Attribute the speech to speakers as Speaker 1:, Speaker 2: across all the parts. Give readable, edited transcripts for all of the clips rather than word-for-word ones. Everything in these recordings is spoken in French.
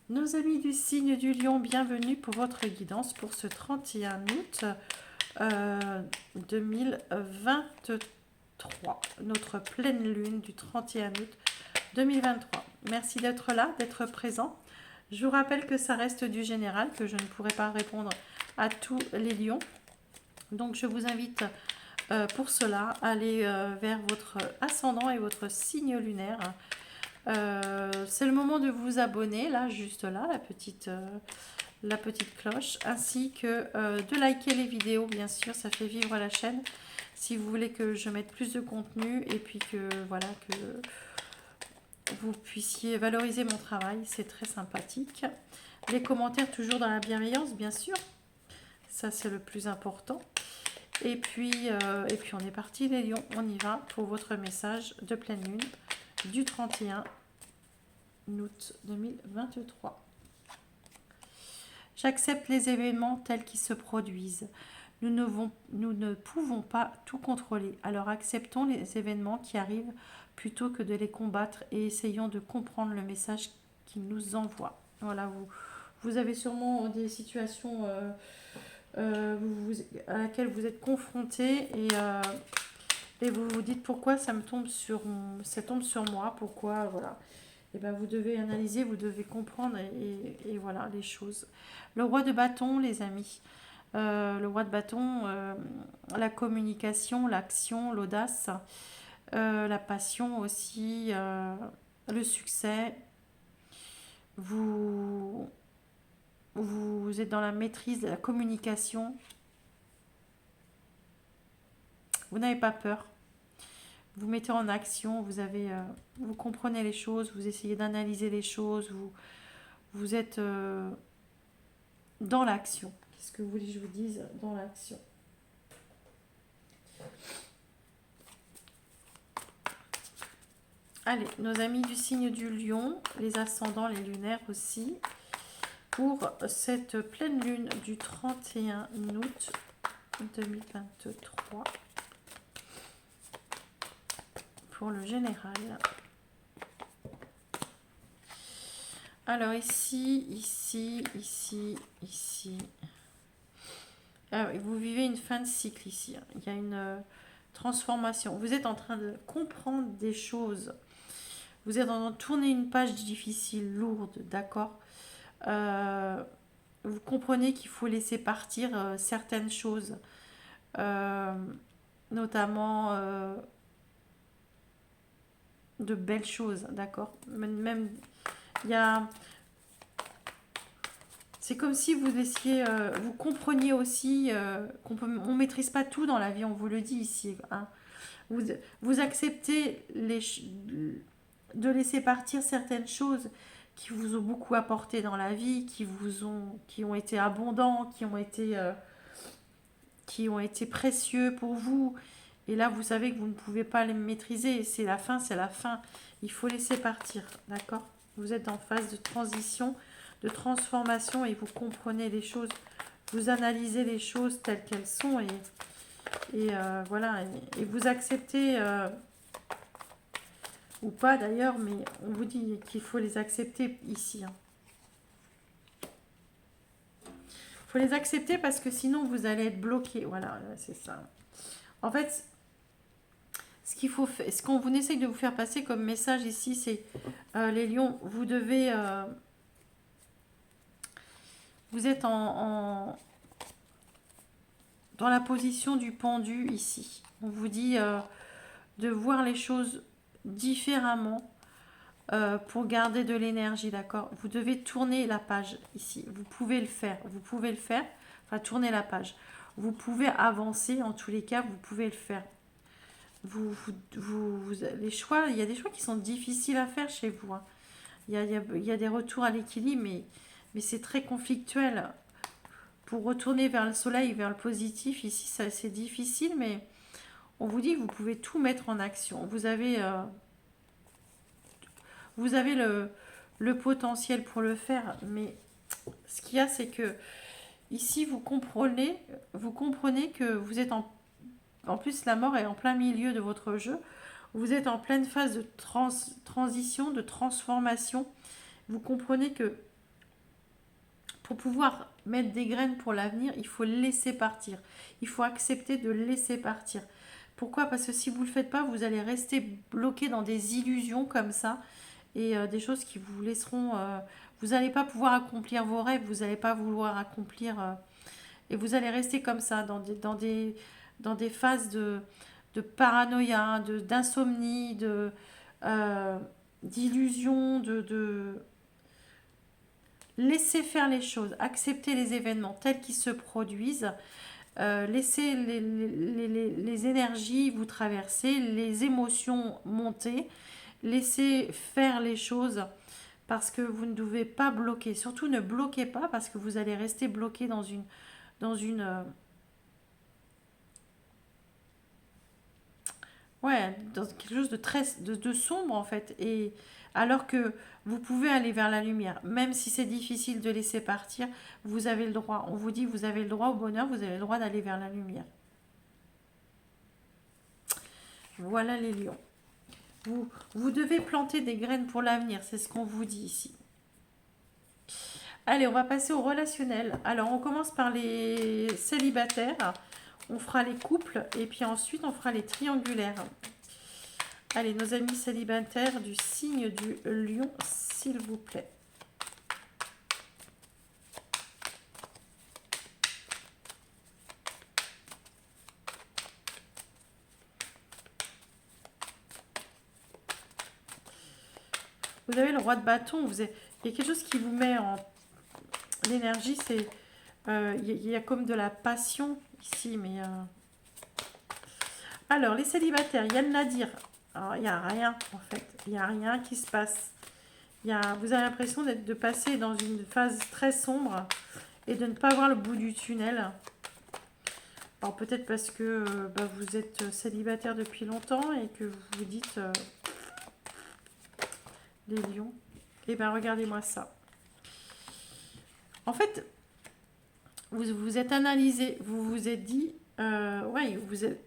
Speaker 1: Nos amis du signe du lion, bienvenue pour votre guidance pour ce 31 août 2023, notre pleine lune du 31 août 2023. Merci d'être là, d'être présent. Je vous rappelle que ça reste du général, que je ne pourrai pas répondre à tous les lions. Donc je vous invite pour cela à aller vers votre ascendant et votre signe lunaire. C'est le moment de vous abonner, là, juste là, la petite cloche, ainsi que de liker les vidéos, bien sûr, ça fait vivre la chaîne. Si vous voulez que je mette plus de contenu et puis que, voilà, que vous puissiez valoriser mon travail, c'est très sympathique. Les commentaires toujours dans la bienveillance, bien sûr, ça c'est le plus important. Et puis on est parti les lions, on y va pour votre message de pleine lune du 31 août 2023. J'accepte les événements tels qu'ils se produisent. Nous ne pouvons pas tout contrôler, alors acceptons les événements qui arrivent plutôt que de les combattre et essayons de comprendre le message qu'ils nous envoient. Voilà, vous avez sûrement des situations à laquelle vous êtes confrontés et vous vous dites pourquoi ça tombe sur moi, pourquoi, voilà. Et ben vous devez analyser, vous devez comprendre et voilà les choses. Le roi de bâton, les amis. Le roi de bâton, la communication, l'action, l'audace, la passion aussi, le succès. Vous, vous êtes dans la maîtrise de la communication. Vous n'avez pas peur. Vous mettez en action, vous comprenez les choses, vous essayez d'analyser les choses, vous êtes dans l'action. Qu'est-ce que vous voulez que je vous dise? Dans l'action. Allez, nos amis du signe du lion, les ascendants, les lunaires aussi, pour cette pleine lune du 31 août 2023, pour le général. Alors ici. Ah oui, vous vivez une fin de cycle ici. Il y a une transformation. Vous êtes en train de comprendre des choses. Vous êtes en train de tourner une page difficile, lourde, d'accord. Vous comprenez qu'il faut laisser partir certaines choses, euh, notamment de belles choses, d'accord. Même il y a, c'est comme si vous laissiez, vous compreniez aussi on maîtrise pas tout dans la vie, on vous le dit ici, hein. Vous, vous acceptez de laisser partir certaines choses qui vous ont beaucoup apporté dans la vie, qui ont été abondants, qui ont été précieux pour vous. Et là, vous savez que vous ne pouvez pas les maîtriser. C'est la fin, c'est la fin. Il faut laisser partir, d'accord? Vous êtes en phase de transition, de transformation et vous comprenez les choses. Vous analysez les choses telles qu'elles sont voilà. Et vous acceptez, ou pas d'ailleurs, mais on vous dit qu'il faut les accepter ici, hein. Il faut les accepter parce que sinon vous allez être bloqué. Voilà, c'est ça. En fait, ce qu'on vous essaye de vous faire passer comme message ici, c'est les lions, vous devez, vous êtes dans la position du pendu ici. On vous dit de voir les choses différemment pour garder de l'énergie, d'accord. Vous devez tourner la page ici. Vous pouvez le faire. Vous pouvez le faire. Enfin, tourner la page. Vous pouvez avancer en tous les cas. Vous pouvez le faire. Les choix, il y a des choix qui sont difficiles à faire chez vous, hein. Il y a des retours à l'équilibre, mais c'est très conflictuel. Pour retourner vers le soleil, vers le positif, ici, c'est difficile, mais on vous dit que vous pouvez tout mettre en action. Vous avez le potentiel pour le faire, mais ce qu'il y a, c'est que ici, vous comprenez que vous êtes en plus, la mort est en plein milieu de votre jeu. Vous êtes en pleine phase de transition, de transformation. Vous comprenez que pour pouvoir mettre des graines pour l'avenir, il faut laisser partir. Il faut accepter de laisser partir. Pourquoi? Parce que si vous ne le faites pas, vous allez rester bloqué dans des illusions comme ça et des choses qui vous laisseront... vous n'allez pas pouvoir accomplir vos rêves, vous n'allez pas vouloir accomplir... et vous allez rester comme ça, dans des phases de paranoïa, d'insomnie, d'illusion, laisser faire les choses, accepter les événements tels qu'ils se produisent, laisser les énergies vous traverser, les émotions monter, laisser faire les choses parce que vous ne devez pas bloquer. Surtout ne bloquez pas parce que vous allez rester bloqué dans une ouais, dans quelque chose de très de sombre en fait. Et alors que vous pouvez aller vers la lumière, même si c'est difficile de laisser partir, vous avez le droit. On vous dit vous avez le droit au bonheur, vous avez le droit d'aller vers la lumière. Voilà les lions. Vous devez planter des graines pour l'avenir, c'est ce qu'on vous dit ici. Allez, on va passer au relationnel. Alors, on commence par les célibataires. On fera les couples et puis ensuite, on fera les triangulaires. Allez, nos amis célibataires du signe du lion, s'il vous plaît. Vous avez le roi de bâton. Il y a quelque chose qui vous met en... L'énergie, c'est... Il y a comme de la passion ici, mais... Alors, les célibataires, il y a le nadir. Alors, il n'y a rien, en fait. Il n'y a rien qui se passe. Vous avez l'impression de passer dans une phase très sombre et de ne pas voir le bout du tunnel. Alors, peut-être parce que vous êtes célibataire depuis longtemps et que vous vous dites... les lions. Eh bien, regardez-moi ça. En fait, vous vous êtes analysé, vous vous êtes dit... ouais,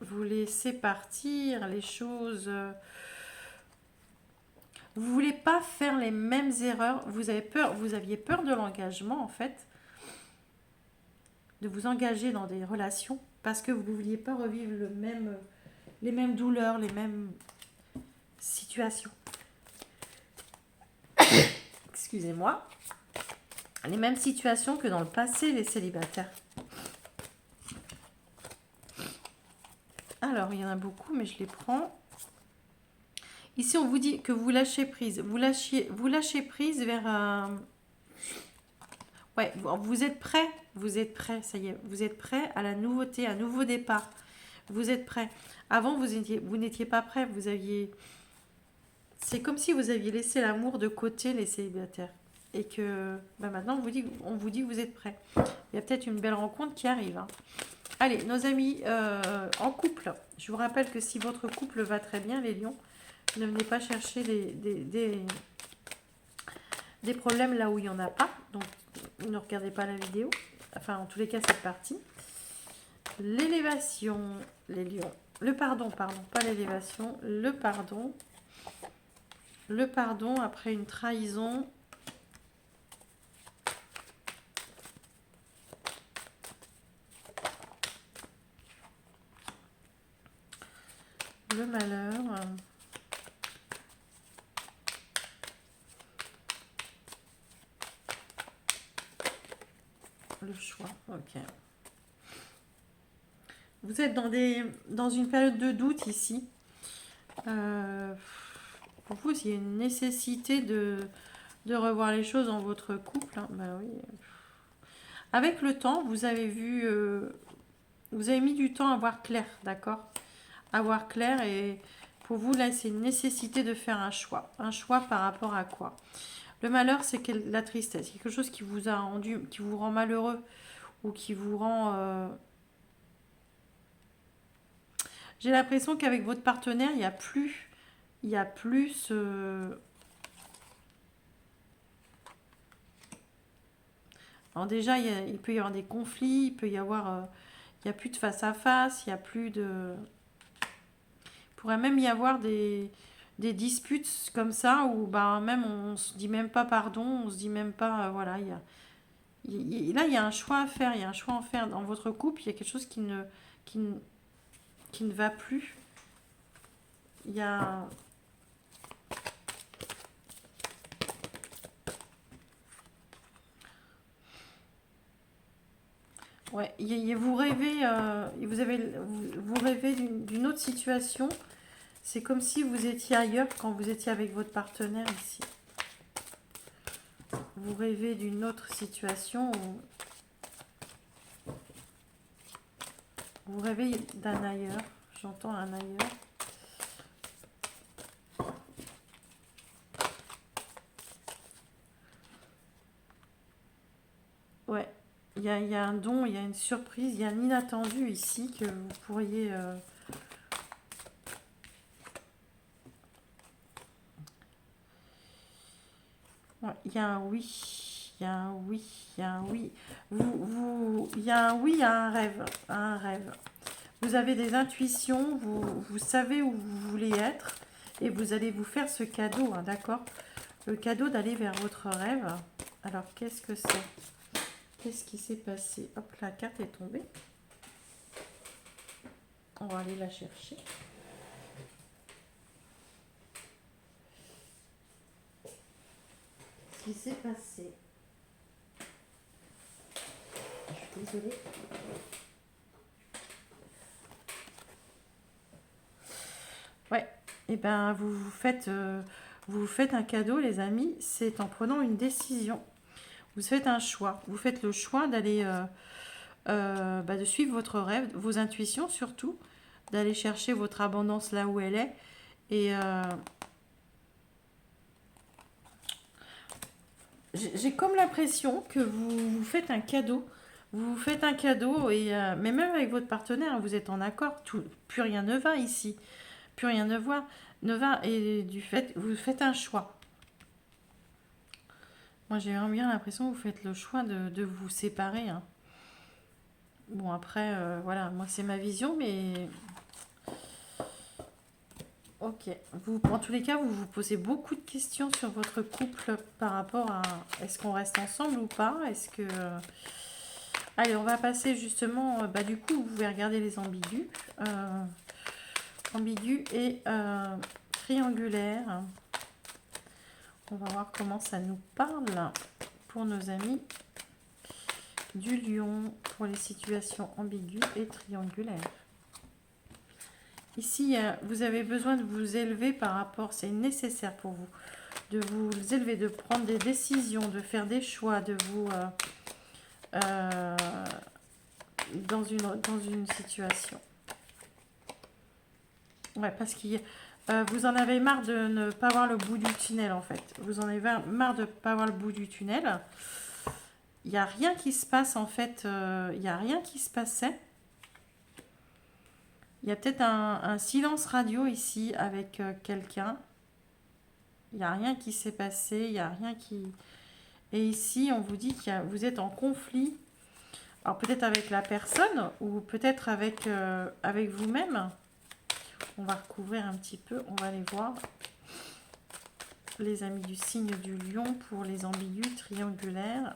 Speaker 1: vous laissez partir les choses... vous voulez pas faire les mêmes erreurs. Vous aviez peur de l'engagement, en fait. De vous engager dans des relations parce que vous ne vouliez pas revivre les mêmes douleurs, les mêmes situations. Excusez-moi. Les mêmes situations que dans le passé, les célibataires. Alors, il y en a beaucoup, mais je les prends. Ici, on vous dit que vous lâchez prise. Vous lâchez prise vers un... Ouais, vous êtes prêt. Vous êtes prêt, ça y est. Vous êtes prêt à la nouveauté, à un nouveau départ. Vous êtes prêt. Avant, vous n'étiez pas prêt. C'est comme si vous aviez laissé l'amour de côté, les célibataires. Et que maintenant, on vous dit que vous êtes prêt. Il y a peut-être une belle rencontre qui arrive. Hein. Allez, nos amis en couple. Je vous rappelle que si votre couple va très bien, les lions, ne venez pas chercher des problèmes là où il n'y en a pas. Donc, ne regardez pas la vidéo. Enfin, en tous les cas, cette partie. L'élévation, les lions. Le pardon, pas l'élévation. Le pardon. Le pardon après une trahison. Le malheur. Le choix, ok. Vous êtes dans une période de doute ici. Pour vous, il y a une nécessité de revoir les choses dans votre couple. Hein. Bah oui. Avec le temps, vous avez vu... vous avez mis du temps à voir clair, d'accord? À voir clair et pour vous, là, c'est une nécessité de faire un choix. Un choix par rapport à quoi? Le malheur, c'est la tristesse. Quelque chose qui vous a rendu, qui vous rend malheureux ou qui vous rend... J'ai l'impression qu'avec votre partenaire, il n'y a plus ce... Alors déjà, il peut y avoir des conflits, il peut y avoir... il n'y a plus de face à face, il n'y a plus de... Il pourrait même y avoir des disputes comme ça où même on se dit même pas pardon, on se dit même pas... voilà, Là, il y a un choix à faire. Il y a un choix à faire dans votre couple. Il y a quelque chose qui ne, qui ne va plus. Il y a... Ouais, vous rêvez, vous rêvez d'une autre situation. C'est comme si vous étiez ailleurs quand vous étiez avec votre partenaire ici. Vous rêvez d'une autre situation. Vous rêvez d'un ailleurs. J'entends un ailleurs. Ouais, il y a un don, il y a une surprise, il y a un inattendu ici que vous pourriez... Ouais, il y a un oui, il y a un oui, il y a un oui. Il y a un oui à un rêve, à un rêve. Vous avez des intuitions, vous savez où vous voulez être et vous allez vous faire ce cadeau, hein, d'accord? Le cadeau d'aller vers votre rêve. Alors, qu'est-ce que c'est? Qu'est-ce qui s'est passé? Hop, la carte est tombée. On va aller la chercher. Ce qui s'est passé. Je suis désolée. Ouais, et ben vous faites un cadeau, les amis. C'est en prenant une décision. Vous faites un choix. Vous faites le choix d'aller, de suivre votre rêve, vos intuitions surtout, d'aller chercher votre abondance là où elle est. Et j'ai comme l'impression que vous faites un cadeau. Vous faites un cadeau, mais même avec votre partenaire, vous êtes en accord. Plus rien ne va ici. Plus rien ne va. Et du fait, vous faites un choix. Moi, j'ai vraiment bien l'impression que vous faites le choix de vous séparer, hein. Bon, après, voilà, moi, c'est ma vision, mais... Ok. En tous les cas, vous vous posez beaucoup de questions sur votre couple par rapport à est-ce qu'on reste ensemble ou pas? Est-ce que... Allez, on va passer justement... du coup, vous pouvez regarder les ambigus. Ambigus et triangulaire. On va voir comment ça nous parle pour nos amis du lion, pour les situations ambiguës et triangulaires. Ici, vous avez besoin de vous élever par rapport, c'est nécessaire pour vous, de vous élever, de prendre des décisions, de faire des choix, de vous... dans une situation. Ouais, parce que vous en avez marre de ne pas voir le bout du tunnel, en fait. Vous en avez marre de ne pas voir le bout du tunnel. Il n'y a rien qui se passe, en fait. Il n'y a rien qui se passait. Il y a peut-être un silence radio ici avec quelqu'un. Il n'y a rien qui s'est passé. Il n'y a rien qui... Et ici, on vous dit que vous êtes en conflit. Alors peut-être avec la personne ou peut-être avec vous-même. On va recouvrir un petit peu. On va aller voir les amis du signe du lion pour les ambigus triangulaires.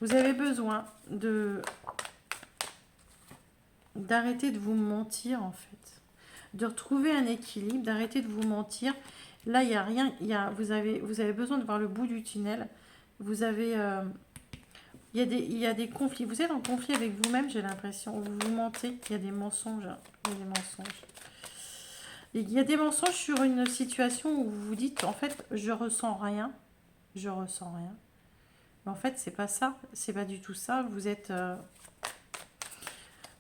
Speaker 1: Vous avez besoin d'arrêter de vous mentir, en fait. De retrouver un équilibre, d'arrêter de vous mentir. Là, il n'y a rien. Vous avez besoin de voir le bout du tunnel. Vous avez... il y a des conflits. Vous êtes en conflit avec vous-même, j'ai l'impression. Vous vous mentez. Il y a des mensonges. Il y a des mensonges. Et il y a des mensonges sur une situation où vous vous dites, en fait, je ressens rien. Je ressens rien. Mais en fait, c'est pas ça. C'est pas du tout ça.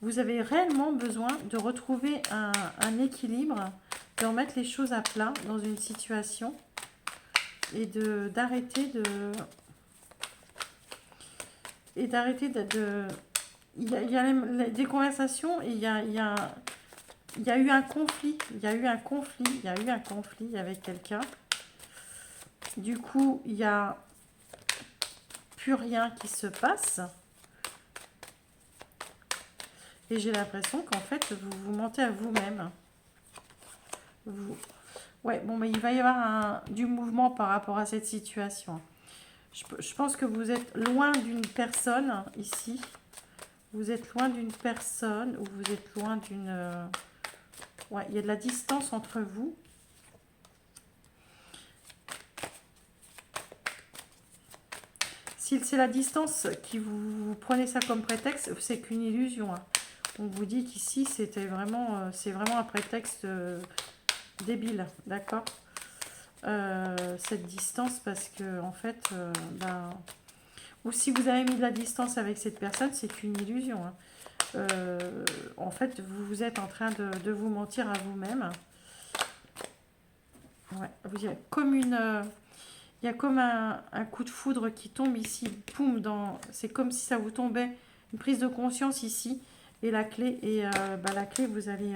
Speaker 1: Vous avez réellement besoin de retrouver un équilibre, de remettre les choses à plat dans une situation et d'arrêter de... Et d'arrêter de... Il y a des conversations et il y a eu un conflit. Il y a eu un conflit avec quelqu'un. Du coup, il n'y a plus rien qui se passe. Et j'ai l'impression qu'en fait, vous vous mentez à vous-même. Ouais, bon, mais il va y avoir du mouvement par rapport à cette situation. Je pense que vous êtes loin d'une personne ici. Vous êtes loin d'une personne ou vous êtes loin d'une... Ouais, il y a de la distance entre vous. Si c'est la distance qui vous prenez ça comme prétexte, c'est qu'une illusion. Hein. On vous dit qu'ici, c'est vraiment un prétexte débile, d'accord, cette distance, parce que en fait, ben, ou si vous avez mis de la distance avec cette personne, c'est qu'une illusion. Hein. En fait, vous êtes en train de vous mentir à vous-même. Ouais, il y a comme il y a comme un coup de foudre qui tombe ici, poum, c'est comme si ça vous tombait, une prise de conscience ici, et la clé, bah, la clé, vous allez...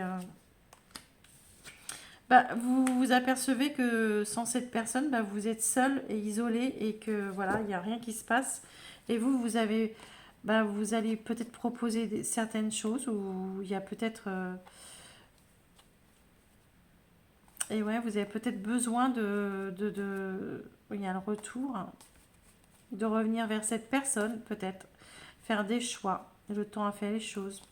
Speaker 1: bah, vous vous apercevez que sans cette personne, bah, vous êtes seul et isolé, et que voilà, il n'y a rien qui se passe. Et vous avez... Bah, vous allez peut-être proposer certaines choses, ou il y a peut-être... et ouais, vous avez peut-être besoin il y a le retour, hein, de revenir vers cette personne, peut-être. Faire des choix. Le temps a fait les choses.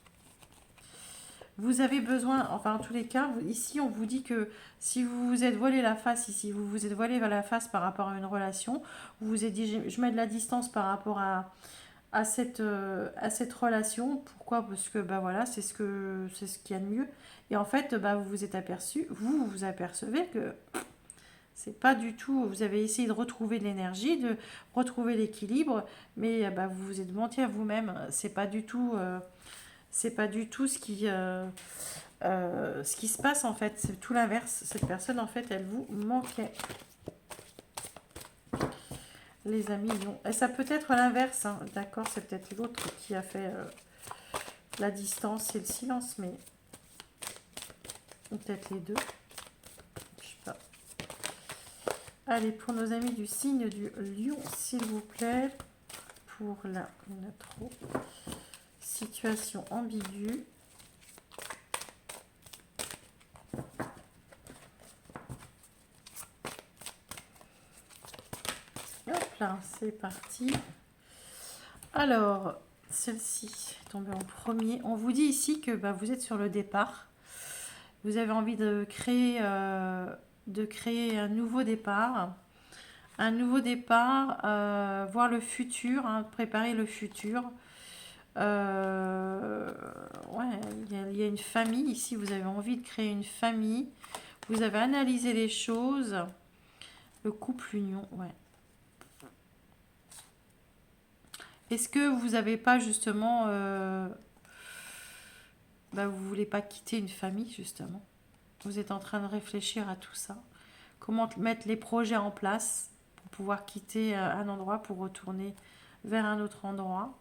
Speaker 1: Vous avez besoin, enfin en tous les cas, ici on vous dit que si vous vous êtes voilé la face ici, vous vous êtes voilé vers la face par rapport à une relation, vous vous êtes dit je mets de la distance par rapport à cette relation. Pourquoi? Parce que bah voilà, c'est ce qu'il y a de mieux. Et en fait, bah, vous vous êtes aperçu, vous apercevez que c'est pas du tout, vous avez essayé de retrouver de l'énergie, de retrouver l'équilibre, mais bah, vous vous êtes menti à vous-même. C'est pas du tout ce qui se passe en fait. C'est tout l'inverse. Cette personne en fait, elle vous manquait. Les amis, non. Et ça peut être l'inverse, hein. D'accord, c'est peut-être l'autre qui a fait la distance et le silence, mais peut-être les deux. Je sais pas. Allez, pour nos amis du signe du lion, s'il vous plaît. Pour là, on a trop. Situation ambiguë. Hop là, c'est parti. Alors, celle-ci est tombée en premier. On vous dit ici que bah, vous êtes sur le départ. Vous avez envie de créer un nouveau départ. Un nouveau départ, voir le futur, hein, préparer le futur. Ouais, il y a une famille ici. Vous avez envie de créer une famille. Vous avez analysé les choses. Le couple union, ouais. Est-ce que vous n'avez pas justement... bah, vous ne voulez pas quitter une famille, justement. Vous êtes en train de réfléchir à tout ça. Comment mettre les projets en place pour pouvoir quitter un endroit pour retourner vers un autre endroit.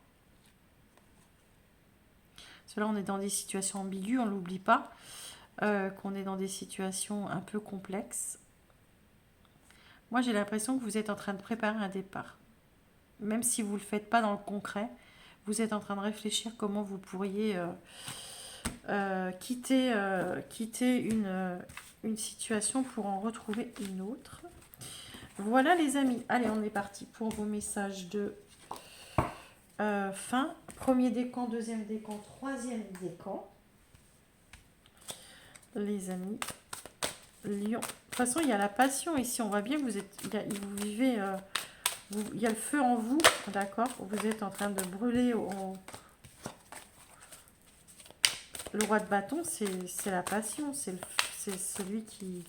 Speaker 1: Parce que là, on est dans des situations ambiguës, on ne l'oublie pas. Qu'on est dans des situations un peu complexes. Moi, j'ai l'impression que vous êtes en train de préparer un départ. Même si vous ne le faites pas dans le concret, vous êtes en train de réfléchir comment vous pourriez quitter une situation pour en retrouver une autre. Voilà les amis, allez on est parti pour vos messages de fin. Premier décan, deuxième décan, troisième décan. Les amis, Lion. De toute façon, il y a la passion ici. On voit bien que vous vivez... il y a le feu en vous, d'accord. Vous êtes en train de brûler. Le roi de bâton, c'est la passion. C'est celui qui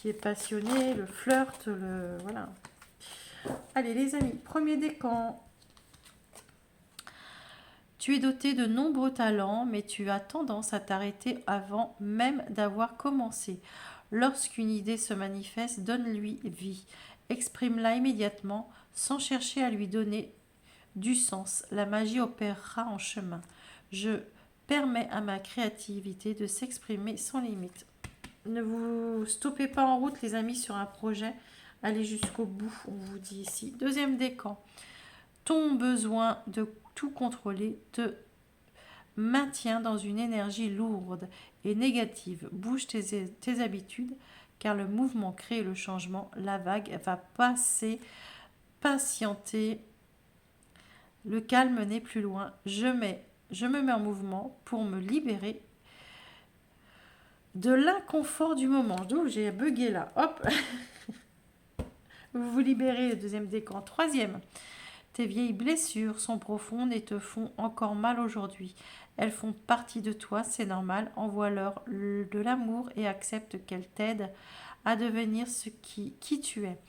Speaker 1: est passionné, le flirt, voilà. Allez les amis, premier décan. Tu es doté de nombreux talents, mais tu as tendance à t'arrêter avant même d'avoir commencé. Lorsqu'une idée se manifeste, donne-lui vie. Exprime-la immédiatement, sans chercher à lui donner du sens. La magie opérera en chemin. Je permets à ma créativité de s'exprimer sans limite. Ne vous stoppez pas en route, les amis, sur un projet. Allez jusqu'au bout, on vous dit ici. Deuxième décan. Ton besoin de tout contrôler te maintient dans une énergie lourde et négative. Bouge tes habitudes, car le mouvement crée le changement. La vague va passer, patienter. Le calme n'est plus loin. Je me mets en mouvement pour me libérer de l'inconfort du moment. Donc j'ai bugué là. Hop. Vous vous libérez, le deuxième décan. Troisième. Tes vieilles blessures sont profondes et te font encore mal aujourd'hui. Elles font partie de toi, c'est normal. Envoie-leur de l'amour et accepte qu'elles t'aident à devenir qui tu es.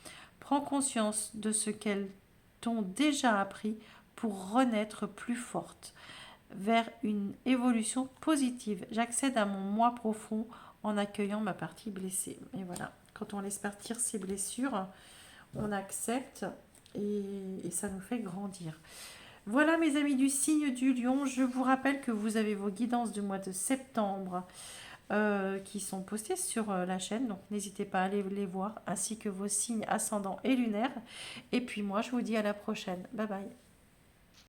Speaker 1: Prends conscience de ce qu'elles t'ont déjà appris pour renaître plus forte vers une évolution positive. J'accède à mon moi profond en accueillant ma partie blessée. Et voilà, quand on laisse partir ses blessures, on accepte et ça nous fait grandir. Voilà mes amis du signe du lion, je vous rappelle que vous avez vos guidances du mois de septembre qui sont postées sur la chaîne, donc n'hésitez pas à aller les voir, ainsi que vos signes ascendants et lunaires. Et puis moi je vous dis à la prochaine, bye bye.